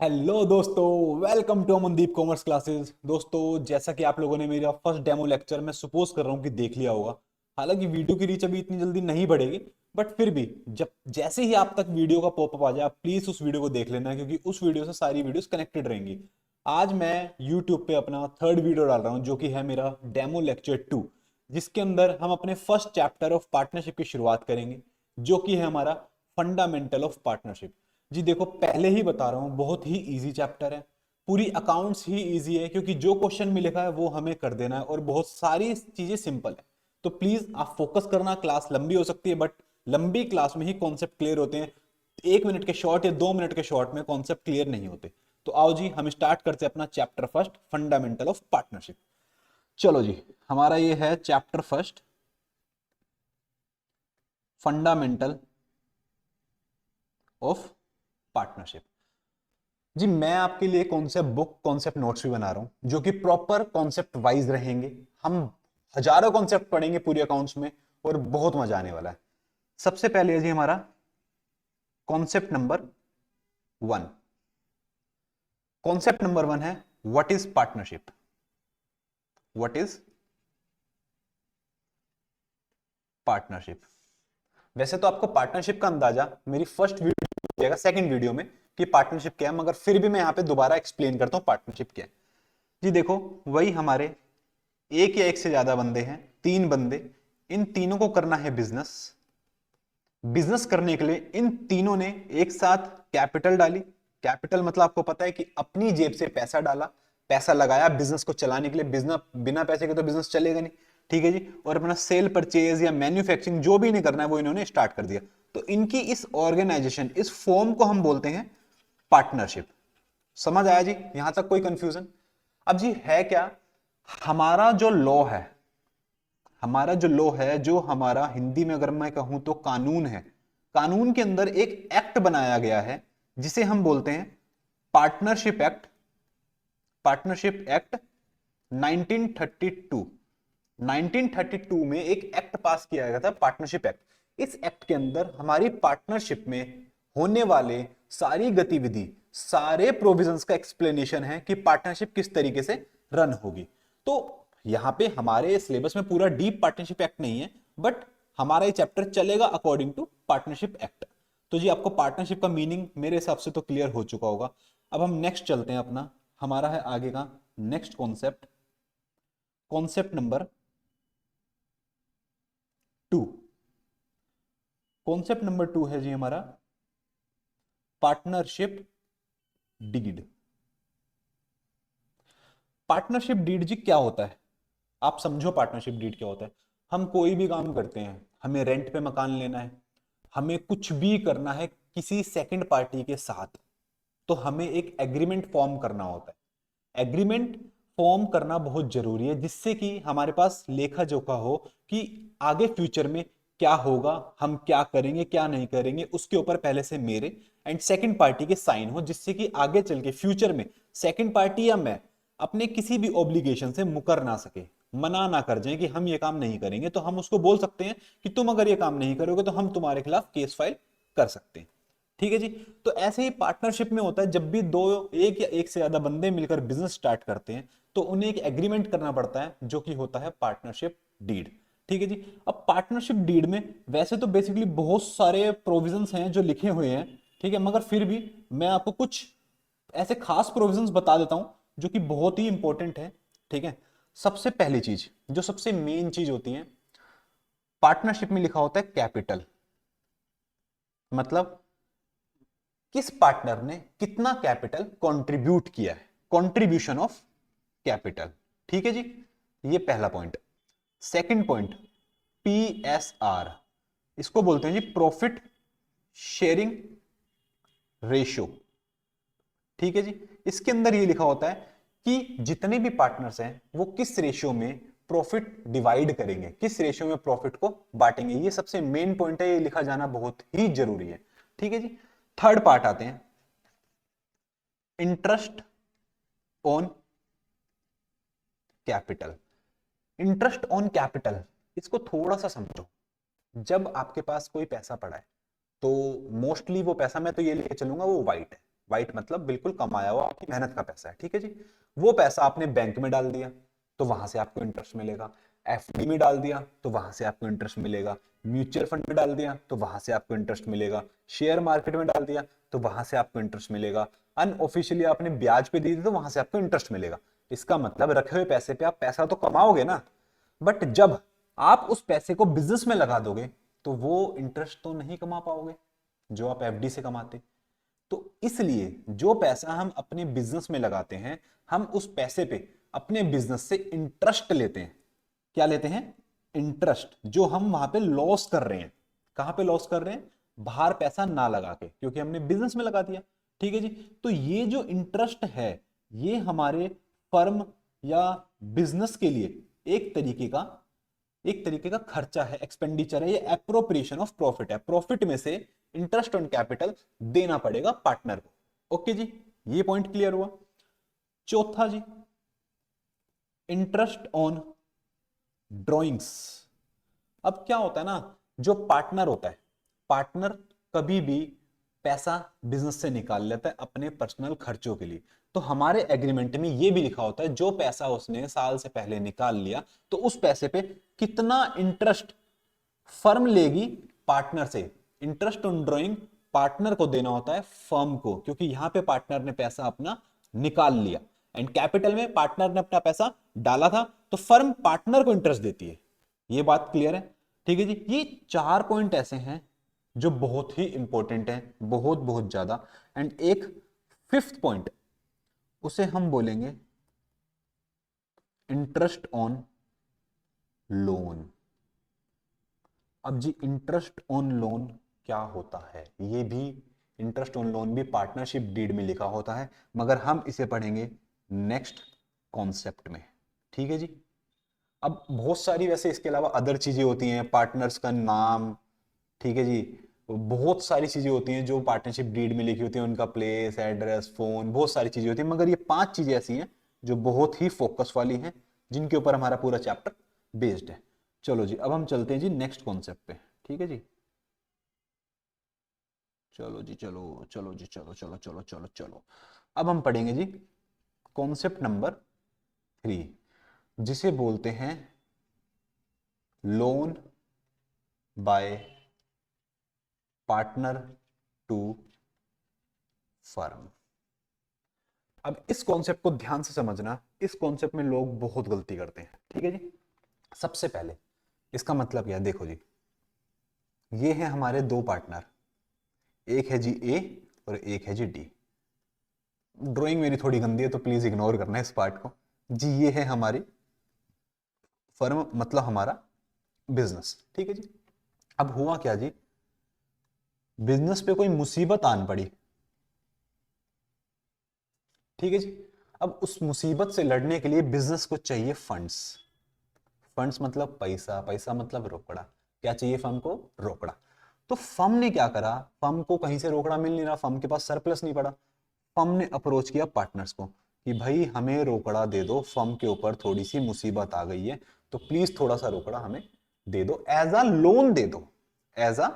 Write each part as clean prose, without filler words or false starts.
Hello दोस्तों, welcome to Amandeep commerce classes. दोस्तों, जैसा कि आप लोगों ने मेरा फर्स्ट डेमो लेक्चर मैं सपोज कर रहा हूँ कि देख लिया होगा। हालांकि वीडियो की रीच अभी इतनी जल्दी नहीं बढ़ेगी, बट फिर भी जब जैसे ही आप तक वीडियो का पॉपअप आ जाए, आप प्लीज उस वीडियो को देख लेना, क्योंकि उस वीडियो से सारी वीडियोस कनेक्टेड रहेंगी। आज मैं यूट्यूब पे अपना थर्ड वीडियो डाल रहा हूँ, जो कि है मेरा डेमो लेक्चर 2, जिसके अंदर हम अपने फर्स्ट चैप्टर ऑफ पार्टनरशिप की शुरुआत करेंगे, जो कि है हमारा फंडामेंटल ऑफ पार्टनरशिप। जी देखो, पहले ही बता रहा हूं, बहुत ही इजी चैप्टर है। पूरी अकाउंट्स ही इजी है, क्योंकि जो क्वेश्चन में लिखा है वो हमें कर देना है, और बहुत सारी चीजें सिंपल है। तो प्लीज आप फोकस करना। क्लास लंबी हो सकती है, बट लंबी क्लास में ही कॉन्सेप्ट क्लियर होते हैं। 1 मिनट के शॉर्ट या 2 मिनट के शॉर्ट में कॉन्सेप्ट क्लियर नहीं होते। तो आओ जी, हम स्टार्ट करते हैं अपना chapter first, fundamental of partnership. चलो जी, हमारा ये है chapter first, fundamental of partnership. जी मैं आपके लिए कॉन्सेप्ट बुक, कॉन्सेप्ट नोट्स भी बना रहा हूं, जो कि प्रॉपर कॉन्सेप्ट वाइज रहेंगे। हम हजारों कॉन्सेप्ट पढ़ेंगे पूरे अकाउंट्स में, और बहुत मजा आने वाला है। सबसे पहले है जी हमारा कॉन्सेप्ट नंबर 1। कॉन्सेप्ट नंबर 1 है, what is partnership. What is partnership. वैसे तो आपको पार्टनरशिप का अंदाजा मेरी फर्स्ट वीडियो हो जाएगा, सेकंड वीडियो में, कि पार्टनरशिप क्या है, मगर फिर भी मैं यहां पे दोबारा एक्सप्लेन करता हूं पार्टनरशिप क्या है। जी देखो, वही हमारे एक या एक से ज्यादा बंदे हैं, 3 बंदे, इन तीनों को करना है बिजनेस। बिजनेस करने के लिए इन तीनों ने एक साथ कैपिटल डाली। कैपिटल मतलब आपको पता है कि अपनी जेब से पैसा डाला, पैसा लगाया बिजनेस को चलाने के लिए। बिजनेस बिना पैसे के तो बिजनेस चलेगा नहीं, ठीक है जी। और अपना सेल परचेज या मैन्युफैक्चरिंग जो भी नहीं करना है वो इन्होंने स्टार्ट कर दिया। तो इनकी इस ऑर्गेनाइजेशन, इस फॉर्म को हम बोलते हैं पार्टनरशिप। समझ आया जी, यहां तक कोई कंफ्यूजन? अब जी है क्या, हमारा जो लॉ है, हमारा जो लॉ है, जो हमारा हिंदी में अगर मैं कहूं तो कानून है, कानून के अंदर एक एक्ट बनाया गया है, जिसे हम बोलते हैं पार्टनरशिप एक्ट। Partnership act 1932। 1932 में एक एक्ट पास किया गया था, पार्टनरशिप एक्ट। इस एक्ट के अंदर हमारी पार्टनरशिप में होने वाले सारी गतिविधि, सारे प्रोविजंस का एक्सप्लेनेशन है कि पार्टनरशिप किस तरीके से रन होगी। तो यहां पे हमारे सिलेबस में पूरा डीप पार्टनरशिप एक्ट नहीं है, बट हमारा ये चैप्टर चलेगा अकॉर्डिंग टू पार्टनरशिप एक्ट। तो जी आपको पार्टनरशिप का मीनिंग मेरे हिसाब से तो क्लियर हो चुका होगा। अब हम नेक्स्ट चलते हैं अपना, हमारा है आगे का next concept, concept number 2। Concept number 2 है जी हमारा पार्टनरशिप डीड। पार्टनरशिप डीड जी क्या होता है, आप समझो पार्टनरशिप डीड क्या होता है। हम कोई भी काम करते हैं, हमें रेंट पे मकान लेना है, हमें कुछ भी करना है किसी सेकंड पार्टी के साथ, तो हमें एक एग्रीमेंट फॉर्म करना होता है। एग्रीमेंट फॉर्म करना बहुत जरूरी है, जिससे कि हमारे पास लेखा जोखा हो कि आगे फ्यूचर में क्या होगा, हम क्या करेंगे क्या नहीं करेंगे, उसके ऊपर पहले से मेरे एंड सेकंड पार्टी के साइन हो, जिससे कि आगे चल के फ्यूचर में सेकंड पार्टी या मैं अपने किसी भी ऑब्लिगेशन से मुकर ना सके, मना ना कर जाए कि हम ये काम नहीं करेंगे। तो हम उसको बोल सकते हैं कि तुम अगर ये काम नहीं करोगे तो हम तुम्हारे खिलाफ केस फाइल कर सकते हैं, ठीक है जी। तो ऐसे ही पार्टनरशिप में होता है, जब भी दो, एक या एक से ज्यादा बंदे मिलकर बिजनेस स्टार्ट करते हैं, तो उन्हें एक एग्रीमेंट करना पड़ता है, जो कि होता है पार्टनरशिप डीड, ठीक है जी। अब पार्टनरशिप डीड में वैसे तो बेसिकली बहुत सारे प्रोविजंस हैं जो लिखे हुए हैं, ठीक है, मगर फिर भी मैं आपको कुछ ऐसे खास प्रोविजंस बता देता हूं जो कि बहुत ही इंपॉर्टेंट है, ठीक है। सबसे पहली चीज, जो सबसे मेन चीज होती है पार्टनरशिप में, लिखा होता है कैपिटल। मतलब किस पार्टनर ने कितना कैपिटल कंट्रीब्यूट किया है, कंट्रीब्यूशन ऑफ कैपिटल, ठीक है जी। ये पहला पॉइंट। सेकंड पॉइंट, पीएसआर, इसको बोलते हैं जी प्रॉफिट शेयरिंग रेशियो, ठीक है जी। इसके अंदर ये लिखा होता है कि जितने भी पार्टनर्स हैं वो किस रेशियो में प्रॉफिट डिवाइड करेंगे, किस रेशियो में प्रॉफिट को बांटेंगे। ये सबसे मेन पॉइंट है, ये लिखा जाना बहुत ही जरूरी है, ठीक है जी। थर्ड पार्ट आते हैं, interest on capital. Interest on capital, इसको थोड़ा सा समझो। जब आपके पास कोई पैसा पड़ा है, तो मोस्टली वो पैसा, मैं तो ये लेके चलूंगा, वो वाइट है, व्हाइट मतलब बिल्कुल कमाया हुआ आपकी मेहनत का पैसा है, ठीक है जी। वो पैसा आपने बैंक में डाल दिया तो वहां से आपको इंटरेस्ट मिलेगा, एफडी में डाल दिया तो वहां से आपको इंटरेस्ट मिलेगा, म्यूचुअल फंड में डाल दिया तो वहां से आपको इंटरेस्ट मिलेगा, शेयर मार्केट में डाल दिया तो वहां से आपको इंटरेस्ट मिलेगा, अनऑफिशियली आपने ब्याज पे दी थी तो वहां से आपको इंटरेस्ट मिलेगा। इसका मतलब रखे हुए पैसे पे आप पैसा तो कमाओगे ना, बट जब आप उस पैसे को बिजनेस में लगा दोगे तो वो इंटरेस्ट तो नहीं कमा पाओगे जो आप एफडी से कमाते। तो इसलिए जो पैसा हम अपने बिजनेस में लगाते हैं, हम उस पैसे पे अपने बिजनेस से इंटरेस्ट लेते हैं। क्या लेते हैं? इंटरेस्ट, जो हम वहां पे लॉस कर रहे हैं। कहां पे लॉस कर रहे हैं? बाहर पैसा ना लगा के, क्योंकि हमने बिजनेस में लगा दिया, ठीक है जी। तो ये जो इंटरेस्ट है ये हमारे फर्म या बिजनेस के लिए एक तरीके का खर्चा है, एक्सपेंडिचर है, ये एप्रोप्रिएशन ऑफ प्रॉफिट है। प्रॉफिट में से इंटरेस्ट ऑन कैपिटल देना पड़ेगा पार्टनर को। ओके जी, ये पॉइंट क्लियर हुआ। चौथा जी, इंटरेस्ट ऑन ड्रॉइंग्स। अब क्या होता है ना, जो पार्टनर होता है, पार्टनर कभी भी पैसा बिजनेस से निकाल लेता है अपने पर्सनल खर्चों के लिए। तो हमारे एग्रीमेंट में ये भी लिखा होता है जो पैसा उसने साल से पहले निकाल लिया तो उस पैसे पे कितना इंटरेस्ट फर्म लेगी पार्टनर से। इंटरेस्ट ऑन ड्रॉइंग पार्टनर को देना होता है फर्म को, क्योंकि यहां पे पार्टनर ने पैसा अपना निकाल लिया एंड कैपिटल में पार्टनर ने अपना पैसा डाला था तो फर्म पार्टनर को इंटरेस्ट देती है। ये बात क्लियर है, ठीक है जी। ये 4 पॉइंट ऐसे हैं जो बहुत ही इंपॉर्टेंट है, बहुत बहुत ज्यादा। एंड एक फिफ्थ पॉइंट, उसे हम बोलेंगे इंटरेस्ट ऑन लोन। अब जी इंटरेस्ट ऑन लोन क्या होता है? ये भी इंटरेस्ट ऑन लोन भी पार्टनरशिप डीड में लिखा होता है, मगर हम इसे पढ़ेंगे नेक्स्ट कॉन्सेप्ट में, ठीक है जी। अब बहुत सारी वैसे इसके अलावा अदर चीजें होती हैं, पार्टनर्स का नाम, ठीक है जी, बहुत सारी चीजें होती हैं जो पार्टनरशिप डीड में लिखी होती है, उनका प्लेस, एड्रेस, फोन, बहुत सारी चीजें होती हैं, मगर ये 5 चीजें ऐसी हैं जो बहुत ही फोकस वाली हैं, जिनके ऊपर हमारा पूरा चैप्टर बेस्ड है। चलो जी, अब हम चलते हैं जी नेक्स्ट कॉन्सेप्ट पे, ठीक है जी। चलो जी, चलो चलो जी, चलो चलो चलो चलो चलो। अब हम पढ़ेंगे जी कॉन्सेप्ट नंबर 3, जिसे बोलते हैं loan by partner to firm. अब इस कॉन्सेप्ट को ध्यान से समझना, इस कॉन्सेप्ट में लोग बहुत गलती करते हैं, ठीक है जी। सबसे पहले इसका मतलब क्या है, देखो जी, ये है हमारे 2 पार्टनर, एक है जी ए और एक है जी डी। ड्राइंग मेरी थोड़ी गंदी है तो प्लीज इग्नोर करना इस पार्ट को जी। ये है हमारी फर्म, मतलब हमारा बिजनेस, ठीक है जी। अब हुआ क्या जी, बिजनेस पे कोई मुसीबत आन पड़ी, ठीक है जी। अब उस मुसीबत से लड़ने के लिए बिजनेस को चाहिए फंड्स। फंड्स मतलब पैसा, पैसा मतलब रोकड़ा। क्या चाहिए फर्म को? रोकड़ा। तो फर्म ने क्या करा, फर्म को कहीं से रोकड़ा मिल नहीं रहा, फर्म के पास सरप्लस नहीं पड़ा। फर्म ने अप्रोच किया पार्टनर्स को कि भाई हमें रोकड़ा दे दो, फर्म के ऊपर थोड़ी सी मुसीबत आ गई है तो प्लीज थोड़ा सा रोकड़ा हमें दे दो, एज अ लोन दे दो, एज अ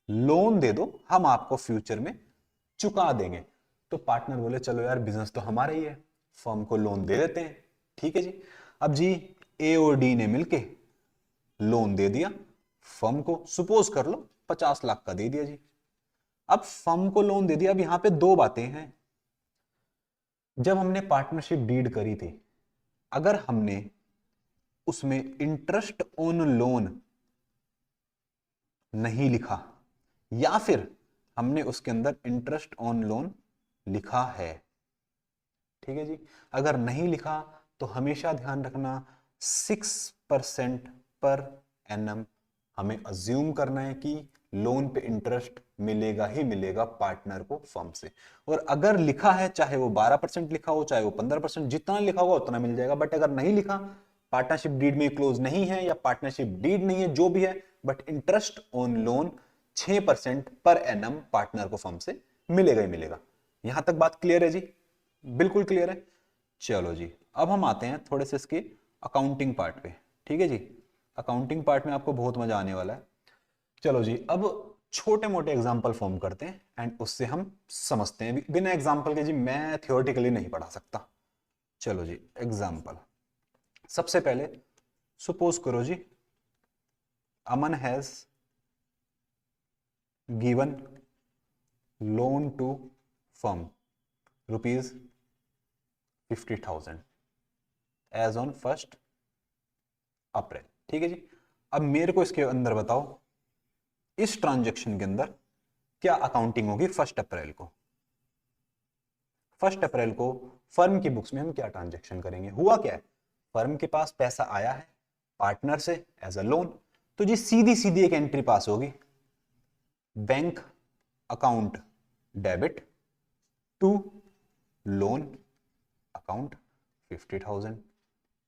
लोन दे दो, हम आपको फ्यूचर में चुका देंगे। तो पार्टनर बोले चलो यार, बिजनेस तो हमारा ही है, फर्म को लोन दे देते हैं, ठीक है जी। अब जी ए और डी ने मिलके लोन दे दिया फर्म को, सपोज कर लो 50 लाख का दे दिया जी। अब फर्म को लोन दे दिया, अब यहां पे 2 बातें हैं। जब हमने पार्टनरशिप डीड करी थी, अगर हमने उसमें इंटरेस्ट ऑन लोन नहीं लिखा, या फिर हमने उसके अंदर इंटरेस्ट ऑन लोन लिखा है, ठीक है जी, अगर नहीं लिखा तो हमेशा ध्यान रखना 6% पर एनम हमें अज्यूम करना है कि लोन पे इंटरेस्ट मिलेगा ही मिलेगा पार्टनर को फर्म से। और अगर लिखा है, चाहे वो 12% लिखा हो, चाहे वो 15%, जितना लिखा होगा उतना मिल जाएगा। बट अगर नहीं लिखा, पार्टनरशिप डीड में क्लोज नहीं है या पार्टनरशिप डीड नहीं है, जो भी है, but interest on loan 6% per annum partner को फर्म से मिलेगा ही मिलेगा। यहां तक बात क्लियर है जी? बिल्कुल क्लियर है। चलो जी, अब हम आते हैं थोड़े से इसके अकाउंटिंग पार्ट पे, ठीक है जी। अकाउंटिंग पार्ट में आपको बहुत मजा आने वाला है। चलो जी, अब छोटे मोटे एग्जाम्पल फॉर्म करते हैं एंड उससे हम समझते हैं। बिना एग्जाम्पल के जी मैं थियोरेटिकली नहीं पढ़ा सकता। चलो जी एग्जाम्पल, सबसे पहले सपोज करो जी Aman has given loan to firm rupees 50,000 as on 1 April. ठीक है जी। अब मेरे को इसके अंदर बताओ इस ट्रांजेक्शन के अंदर क्या अकाउंटिंग होगी 1 अप्रैल को। 1 अप्रैल को फर्म की बुक्स में हम क्या ट्रांजेक्शन करेंगे। हुआ क्या है, फर्म के पास पैसा आया है पार्टनर से एज अ लोन, तो जी सीधी सीधी एक एंट्री पास होगी, bank account debit to loan account 50,000।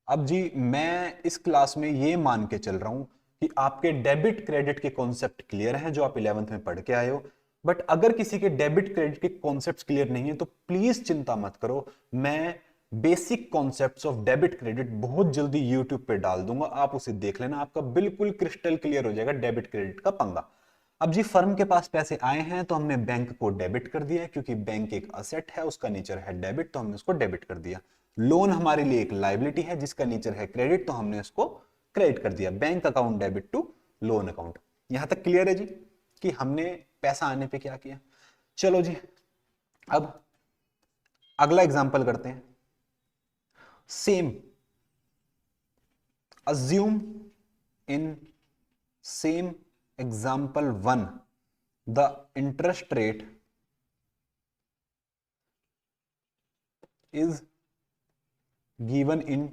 अब जी मैं इस क्लास में ये मान के चल रहा हूं कि आपके डेबिट क्रेडिट के कॉन्सेप्ट क्लियर हैं जो आप 11th में पढ़ के आए हो। बट अगर किसी के डेबिट क्रेडिट के कॉन्सेप्ट्स क्लियर नहीं है तो प्लीज चिंता मत करो, मैं basic concepts of debit credit बहुत जल्दी यूट्यूब पे डाल दूंगा, आप उसे देख लेना, आपका बिल्कुल क्रिस्टल क्लियर हो जाएगा डेबिट क्रेडिट का पंगा। अब जी फर्म के पास पैसे आए हैं तो हमने बैंक को डेबिट कर दिया क्योंकि बैंक एक असेट है, उसका नेचर है डेबिट, तो हमने उसको डेबिट कर दिया। लोन हमारे लिए एक लायबिलिटी है जिसका नेचर है क्रेडिट, तो हमने उसको क्रेडिट कर दिया। Bank account debit to loan account. यहां तक क्लियर है जी कि हमने पैसा आने पे क्या किया। चलो जी अब अगला एग्जांपल करते हैं। Same assume in same example 1 the interest rate is given in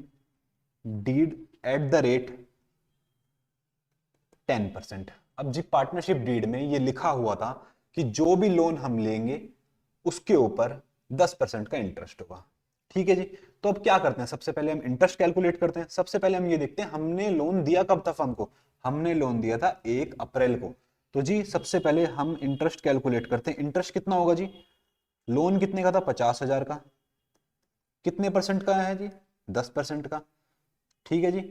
deed at the rate 10%। अब जी पार्टनरशिप डीड में ये लिखा हुआ था कि जो भी लोन हम लेंगे उसके ऊपर 10% का इंटरेस्ट होगा। ठीक है जी। तो अब क्या करते हैं, सबसे पहले हम इंटरेस्ट कैलकुलेट करते हैं। सबसे पहले हम ये देखते हैं हमने लोन दिया कब था फर्म को, हमने लोन दिया था 1 अप्रैल को। तो जी सबसे पहले हम इंटरेस्ट कैलकुलेट करते हैं। इंटरेस्ट कितना होगा जी, लोन कितने का था 50,000 का, कितने परसेंट का है जी 10% का। ठीक है जी।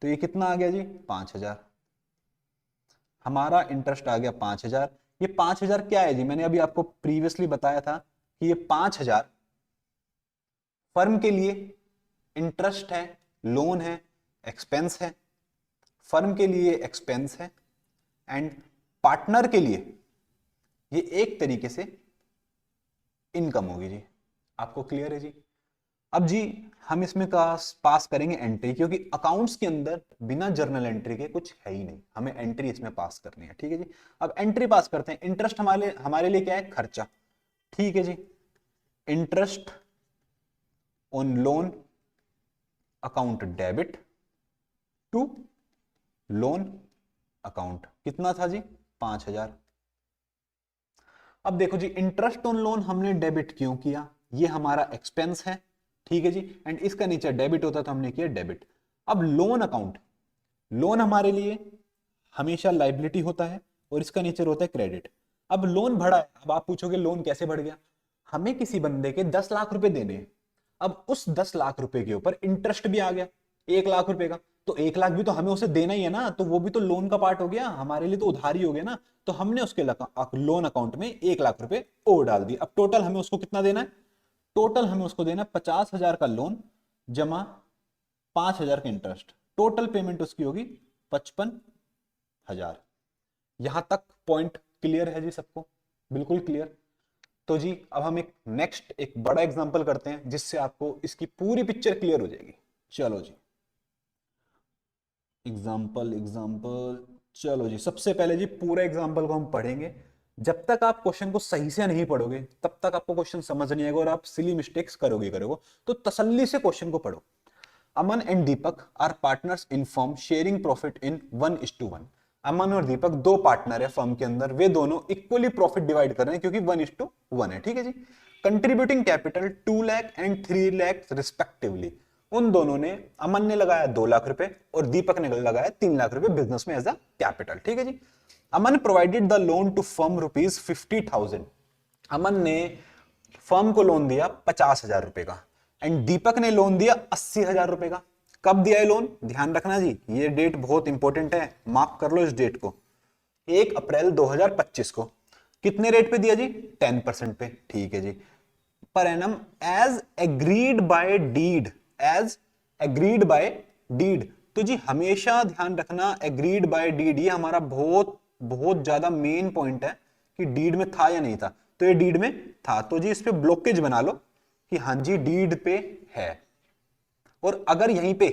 तो ये कितना आ गया जी 5,000, हमारा इंटरेस्ट आ गया 5,000। ये 5,000 क्या है जी, मैंने अभी आपको प्रीवियसली बताया था कि ये 5,000 फर्म के लिए इंटरेस्ट है, लोन है, एक्सपेंस है। फर्म के लिए एक्सपेंस है एंड पार्टनर के लिए ये एक तरीके से इनकम होगी जी। आपको क्लियर है जी। अब जी हम इसमें पास करेंगे एंट्री, क्योंकि अकाउंट्स के अंदर बिना जर्नल एंट्री के कुछ है ही नहीं, हमें एंट्री इसमें पास करनी है। ठीक है जी। अब एंट्री पास करते हैं। इंटरेस्ट हमारे हमारे लिए क्या है, खर्चा। ठीक है जी। Interest on loan account debit to loan account कितना था जी 5,000। अब देखो जी इंटरेस्ट ऑन लोन हमने डेबिट क्यों किया, ये हमारा एक्सपेंस है। ठीक है जी। एंड इसका नीचे डेबिट होता तो हमने किया डेबिट। अब लोन अकाउंट, लोन हमारे लिए हमेशा लाइबिलिटी होता है और इसका नेचर होता है क्रेडिट। अब लोन बढ़ा है, अब आप पूछोगे लोन कैसे बढ़ गया, हमें किसी बंदे के 10 लाख रुपए देने हैं। अब उस 10 लाख रुपए के ऊपर इंटरेस्ट भी आ गया 1 लाख रुपए का, तो 1 लाख भी तो हमें उसे देना ही है ना, तो वो भी तो लोन का पार्ट हो गया, हमारे लिए तो उधारी हो गया ना। तो हमने उसके लोन अकाउंट में 1 लाख रुपए और डाल दिए। अब टोटल हमें उसको कितना देना है, टोटल हमें उसको देना 50,000 का लोन जमा 5,000 का इंटरेस्ट, टोटल पेमेंट उसकी होगी 55,000। यहां तक पॉइंट क्लियर है जी सबको, बिल्कुल क्लियर। तो जी अब हम एक बड़ा एग्जांपल करते हैं जिससे आपको इसकी पूरी पिक्चर क्लियर हो जाएगी। चलो जी एग्जांपल एग्जांपल, चलो जी सबसे पहले जी पूरा एग्जांपल को हम पढ़ेंगे। जब तक आप क्वेश्चन को सही से नहीं पढ़ोगे तब तक आपको क्वेश्चन समझ नहीं आएगा और आप सिली मिस्टेक्स करोगे। तो तसल्ली से क्वेश्चन को पढ़ो। Aman and Deepak are partners in firm sharing profit in 1:1। Aman और दीपक दो पार्टनर है फर्म के अंदर, वे दोनों इक्वली प्रॉफिट डिवाइड कर रहे हैं क्योंकि 1:1 है। ठीक है जी। Contributing capital 2 lakh and 3 lakh respectively. उन दोनों ने, अमन ने लगाया 2 लाख रुपए और दीपक ने लगाया 3 लाख रुपए बिजनेस में एज अ कैपिटल। ठीक है जी। Aman provided the loan to firm rupees 50,000। Aman ने फर्म को लोन दिया 50,000 रुपए का एंड दीपक ने लोन दिया 80,000 रुपए का। कब दिया है लोन, ध्यान रखना जी, ये डेट बहुत इंपॉर्टेंट है, मार्क कर लो इस डेट को। 1 अप्रैल 2025 को कितने रेट पे दिया जी? 10% पे। ठीक है जी। Per annum as agreed by deed, as agreed by deed. तो जी हमेशा ध्यान रखना एग्रीड बाय डीड ये हमारा बहुत बहुत ज्यादा मेन पॉइंट है कि डीड में था या नहीं था। तो ये डीड में था, तो जी इस पे ब्लॉकेज बना लो कि हाँ जी डीड पे है। और अगर यहीं पे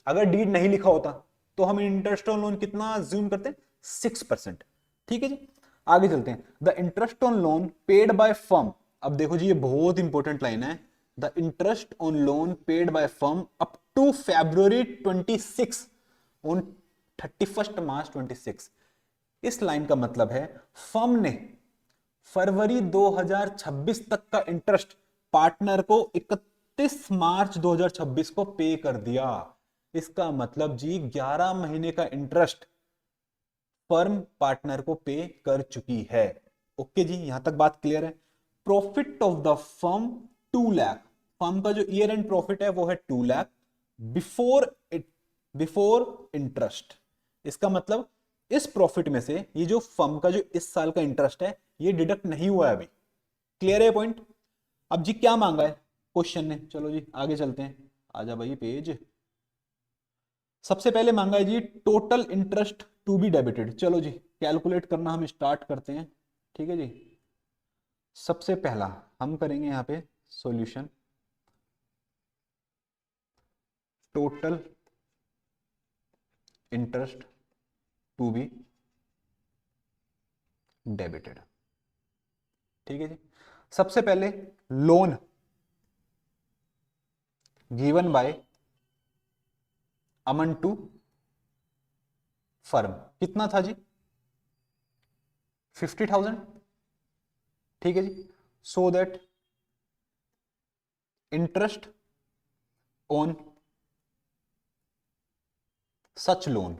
अगर डीड नहीं लिखा होता तो हम इंटरेस्ट ऑन लोन कितना अज्यूम करते हैं? 6%। ठीक है जी। आगे चलते हैं। The interest on loan paid by firm, अब देखो जी ये बहुत इंपॉर्टेंट लाइन है। The interest on loan paid by firm up to February 26 on 31 March 26। इस लाइन का मतलब है फर्म ने फरवरी 2026 तक का इंटरेस्ट पार्टनर को 31 मार्च 2026 को पे कर दिया। इसका मतलब जी 11 महीने का इंटरेस्ट फर्म पार्टनर को पे कर चुकी है। ओके जी, यहां तक बात क्लियर है। Profit of the firm 2 lakh, firm का जो ईयर एंड प्रॉफिट है वो है 2 लाख बिफोर बिफोर इंटरेस्ट। इसका मतलब इस प्रॉफिट में से ये जो फर्म का जो इस साल का इंटरेस्ट है ये डिडक्ट नहीं हुआ है अभी। क्लियर है पॉइंट? अब जी क्या मांगा है क्वेश्चन ने, चलो जी आगे चलते हैं। आजा भाई पेज। सबसे पहले मांगा है जी total interest to be debited. चलो जी कैलकुलेट करना हम स्टार्ट करते हैं। ठीक है जी। सबसे पहला हम करेंगे यहां पे solution. Total interest to be debited. ठीक है जी। सबसे पहले loan given by Aman to firm कितना था जी? 50,000। ठीक है जी। So that interest on such loan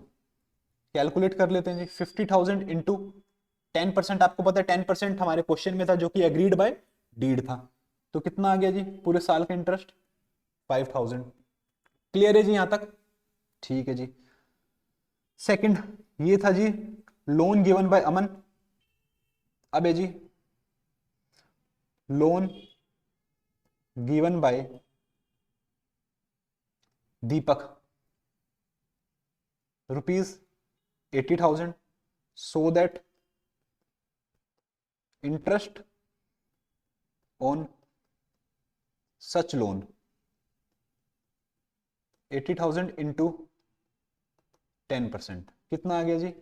calculate कर लेते हैं जी। 50,000 इंटू 10%, आपको पता है 10% हमारे क्वेश्चन में था जो कि एग्रीड बाय डीड था। तो कितना आ गया जी पूरे साल का इंटरेस्ट? 5,000। क्लियर है जी यहां तक? ठीक है जी। सेकंड ये था जी लोन गिवन बाय अमन। अब है जी loan given by Deepak ₹80,000 so that interest on such loan 80,000 into 10% कितना आ गया जी?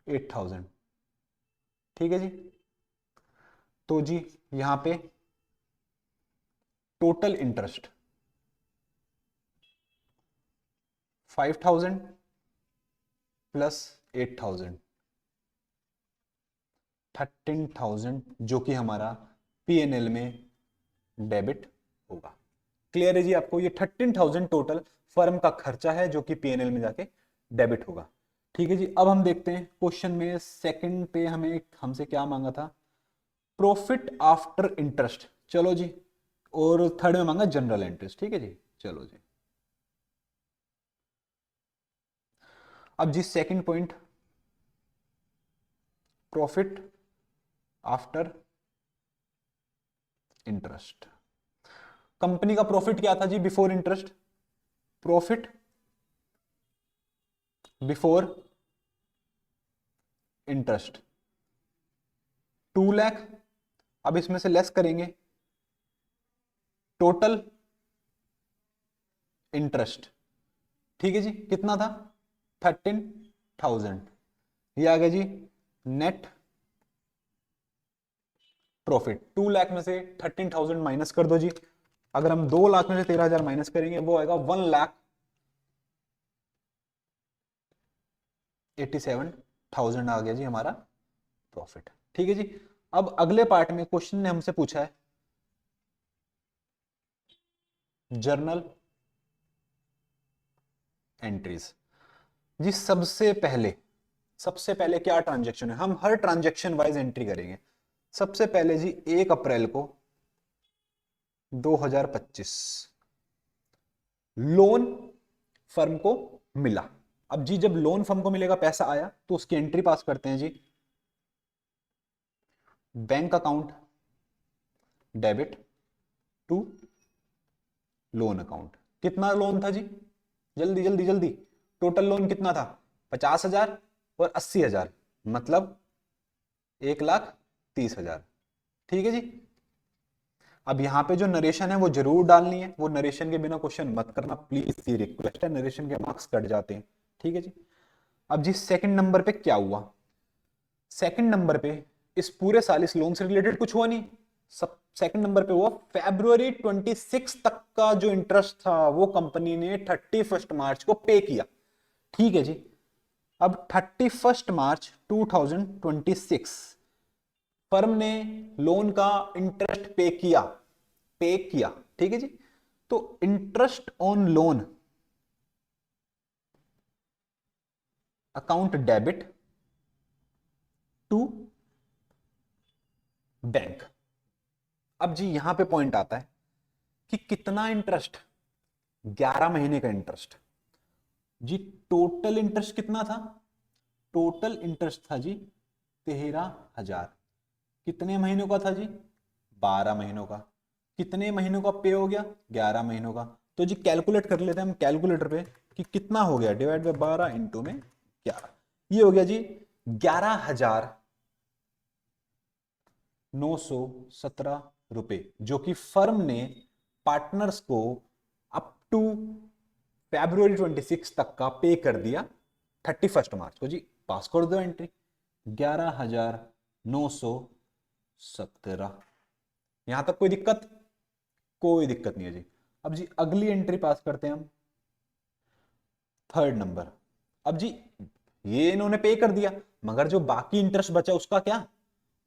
8,000। ठीक है जी। तो जी यहां पे टोटल इंटरेस्ट 5,000 प्लस 8,000 13,000 जो कि हमारा पीएनएल में डेबिट होगा। क्लियर है जी आपको? ये 13,000 टोटल फर्म का खर्चा है जो कि पीएनएल में जाके डेबिट होगा। ठीक है जी। अब हम देखते हैं क्वेश्चन में सेकंड पे हमें हमसे क्या मांगा था? Profit after interest. चलो जी। और थर्ड में मांगा जनरल इंटरेस्ट। ठीक है जी। चलो जी। अब जी second point profit after interest. Company का प्रॉफिट क्या था जी before interest? Profit before interest 2 lakh. अब इसमें से लेस करेंगे टोटल इंटरेस्ट। ठीक है जी। कितना था? 13,000। ये आ गया जी नेट प्रॉफिट। 2 लाख में से 13,000 माइनस कर दो जी। अगर हम 2 लाख में से 13,000 माइनस करेंगे वो आएगा 1,87,000 आ गया जी हमारा प्रॉफिट। ठीक है जी। अब अगले पार्ट में क्वेश्चन ने हमसे पूछा है जर्नल एंट्रीज। जी सबसे पहले क्या ट्रांजैक्शन है? हम हर ट्रांजैक्शन वाइज एंट्री करेंगे। सबसे पहले जी 1 अप्रैल को 2025 लोन फर्म को मिला। अब जी जब लोन फर्म को मिलेगा, पैसा आया, तो उसकी एंट्री पास करते हैं जी। Bank account debit to loan account. कितना लोन था जी, जल्दी जल्दी जल्दी, टोटल लोन कितना था, 50,000 और 80,000, मतलब 1,30,000। ठीक है जी। अब यहां पे जो नरेशन है वो जरूर डालनी है, वो नरेशन के बिना क्वेश्चन मत करना प्लीज, ये रिक्वेस्ट है, नरेशन के मार्क्स कट जाते हैं। ठीक है जी। अब जी सेकंड नंबर पे क्या हुआ, सेकंड नंबर पे इस पूरे साल इस लोन से रिलेटेड कुछ हुआ नहीं। सब सेकंड नंबर पे हुआ February 26 तक का जो इंटरेस्ट था वो कंपनी ने 31 मार्च को पे किया। ठीक है जी। अब 31 मार्च 2026 फर्म ने लोन का इंटरेस्ट पे किया। ठीक है जी। तो interest on loan account debit to bank. अब जी यहां पे पॉइंट आता है कि कितना इंटरेस्ट, 11 महीने का इंटरेस्ट जी। टोटल इंटरेस्ट कितना था, टोटल इंटरेस्ट था जी 13,000। कितने महीनों का था जी, 12 महीनों का। कितने महीनों का पे हो गया, 11 महीनों का। तो जी कैलकुलेट कर लेते हैं हम कैलकुलेटर पे कि कितना हो गया, डिवाइड बाय 12 इंटू में 11, ये हो गया जी 11,917 रुपए, जो कि फर्म ने पार्टनर्स को अप टू February 26 तक का पे कर दिया 31 मार्च को जी। पास कर दो एंट्री 11,917। यहां तक कोई दिक्कत, कोई दिक्कत नहीं है जी। अब जी अगली एंट्री पास करते हैं हम, थर्ड नंबर। अब जी ये इन्होंने पे कर दिया, मगर जो बाकी इंटरेस्ट बचा उसका क्या,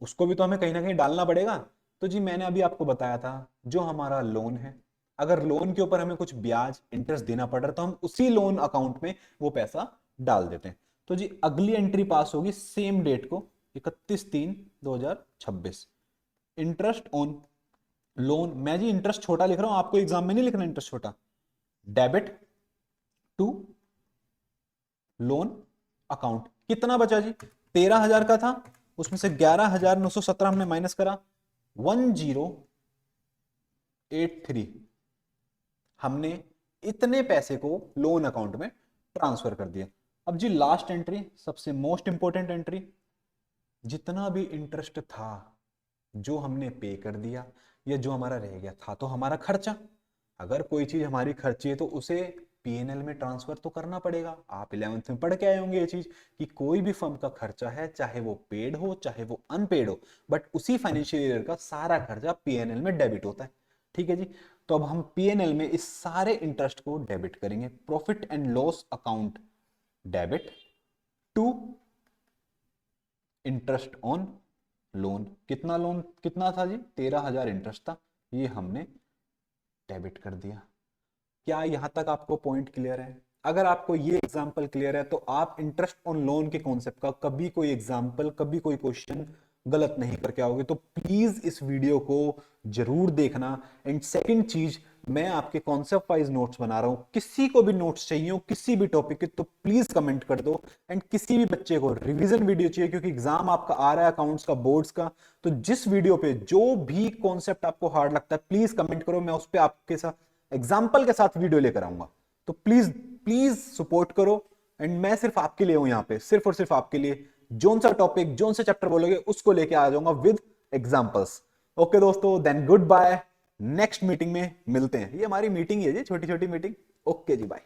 उसको भी तो हमें कहीं ना कहीं डालना पड़ेगा। तो जी मैंने अभी आपको बताया था, जो हमारा लोन है, अगर लोन के ऊपर हमें कुछ ब्याज इंटरेस्ट देना पड़ रहा है तो हम उसी लोन अकाउंट में वो पैसा डाल देते हैं। तो जी अगली एंट्री पास होगी सेम डेट को, 31/3/2026। इंटरेस्ट ऑन लोन, मैं जी इंटरेस्ट छोटा लिख रहा हूं, आपको एग्जाम में नहीं लिखना इंटरेस्ट छोटा, डेबिट टू लोन अकाउंट। कितना बचा जी, 13,000 का था, उसमें से 11,917 हमने माइनस करा, 1083 हमने इतने पैसे को लोन अकाउंट में ट्रांसफर कर दिया। अब जी लास्ट एंट्री, सबसे मोस्ट इंपॉर्टेंट एंट्री, जितना भी इंटरेस्ट था जो हमने पे कर दिया या जो हमारा रह गया था, तो हमारा खर्चा, अगर कोई चीज हमारी खर्ची है तो उसे पीएनएल में ट्रांसफर तो करना पड़ेगा। आप 11th में पढ़ के आए होंगे ये चीज कि कोई भी फर्म का खर्चा है, चाहे वो पेड हो चाहे वो अनपेड हो, बट उसी फाइनेंशियल ईयर का सारा खर्चा पीएनएल में डेबिट होता है। ठीक है जी। तो अब हम पीएनएल में इस सारे इंटरेस्ट को डेबिट करेंगे, profit and loss account debit to interest on loan. कितना लोन कितना था जी, 13,000 इंटरेस्ट था, ये हमने डेबिट कर दिया। क्या यहां तक आपको पॉइंट क्लियर है? अगर आपको ये एग्जांपल क्लियर है तो आप इंटरेस्ट ऑन लोन के कॉन्सेप्ट का कभी कोई एग्जांपल, कभी कोई क्वेश्चन गलत नहीं करके आओगे। तो प्लीज इस वीडियो को जरूर देखना। एंड सेकंड चीज, मैं आपके कॉन्सेप्ट वाइज नोट्स बना रहा हूं, किसी को भी नोट्स चाहिए हो किसी भी टॉपिक के तो प्लीज कमेंट कर दो। एंड किसी भी बच्चे को रिवीजन वीडियो चाहिए क्योंकि एग्जाम आपका आ रहा है अकाउंट्स का, बोर्ड्स का, तो जिस वीडियो पे जो भी कॉन्सेप्ट आपको हार्ड लगता है प्लीज कमेंट करो, मैं उस पर आपके साथ एग्जाम्पल के साथ वीडियो लेकर आऊंगा। तो प्लीज प्लीज सपोर्ट करो। एंड मैं सिर्फ आपके लिए हूं यहाँ पे, सिर्फ और सिर्फ आपके लिए। जोन सा टॉपिक जोन से चैप्टर बोलोगे उसको लेके आ जाऊंगा विद एग्जांपल्स। ओके दोस्तों, then good bye, next meeting में मिलते हैं। ये हमारी मीटिंग है जी, छोटी छोटी मीटिंग। ओके जी, बाय।